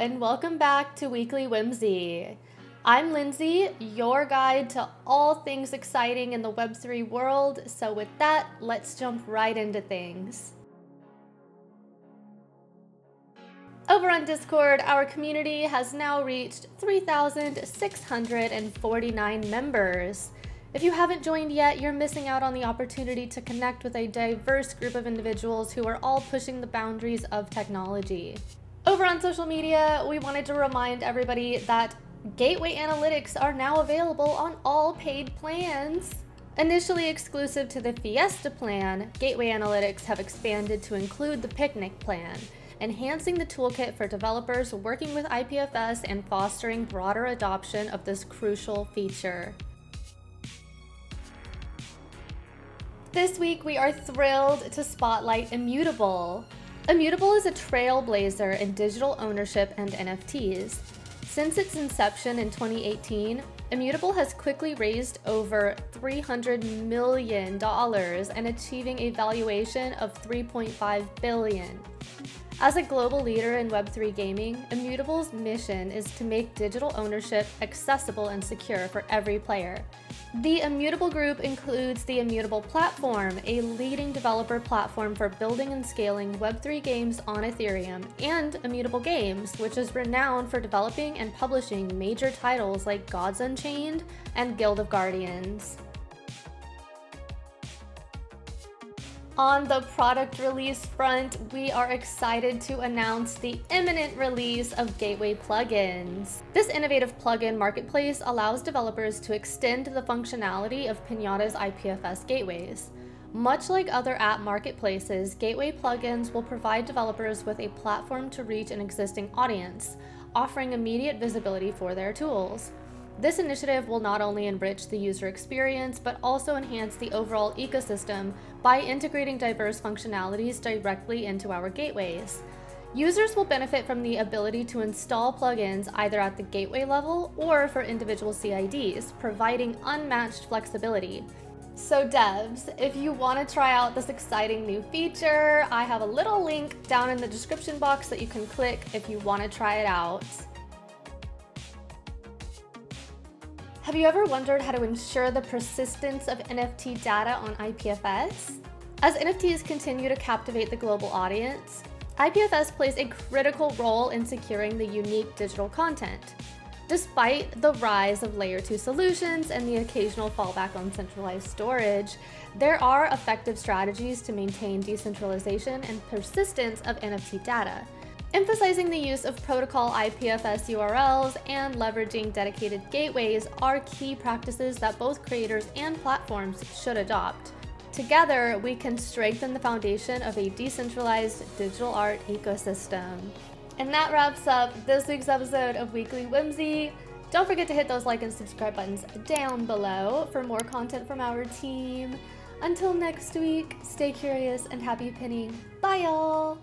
and welcome back to Weekly Whimsy. I'm Lindsay, your guide to all things exciting in the Web3 world, so with that, let's jump right into things. Over on Discord, our community has now reached 3,649 members. If you haven't joined yet, you're missing out on the opportunity to connect with a diverse group of individuals who are all pushing the boundaries of technology. Over on social media, we wanted to remind everybody that Gateway Analytics are now available on all paid plans. Initially exclusive to the Fiesta plan, Gateway Analytics have expanded to include the Picnic plan, enhancing the toolkit for developers working with IPFS and fostering broader adoption of this crucial feature. This week, we are thrilled to spotlight Immutable. Immutable is a trailblazer in digital ownership and NFTs. Since its inception in 2018, Immutable has quickly raised over $300 million and achieving a valuation of $3.5 billion. As a global leader in Web3 gaming, Immutable's mission is to make digital ownership accessible and secure for every player. The Immutable Group includes the Immutable Platform, a leading developer platform for building and scaling Web3 games on Ethereum, and Immutable Games, which is renowned for developing and publishing major titles like Gods Unchained and Guild of Guardians. On the product release front, we are excited to announce the imminent release of Gateway plugins. This innovative plugin marketplace allows developers to extend the functionality of Pinata's IPFS gateways. Much like other app marketplaces, Gateway plugins will provide developers with a platform to reach an existing audience, offering immediate visibility for their tools. This initiative will not only enrich the user experience, but also enhance the overall ecosystem by integrating diverse functionalities directly into our gateways. Users will benefit from the ability to install plugins either at the gateway level or for individual CIDs, providing unmatched flexibility. So devs, if you want to try out this exciting new feature, I have a little link down in the description box that you can click if you want to try it out. Have you ever wondered how to ensure the persistence of NFT data on IPFS? As NFTs continue to captivate the global audience, IPFS plays a critical role in securing the unique digital content. Despite the rise of Layer 2 solutions and the occasional fallback on centralized storage, there are effective strategies to maintain decentralization and persistence of NFT data. Emphasizing the use of protocol IPFS URLs and leveraging dedicated gateways are key practices that both creators and platforms should adopt. Together, we can strengthen the foundation of a decentralized digital art ecosystem. And that wraps up this week's episode of Weekly Whimsy. Don't forget to hit those like and subscribe buttons down below for more content from our team. Until next week, stay curious and happy pinning. Bye, y'all!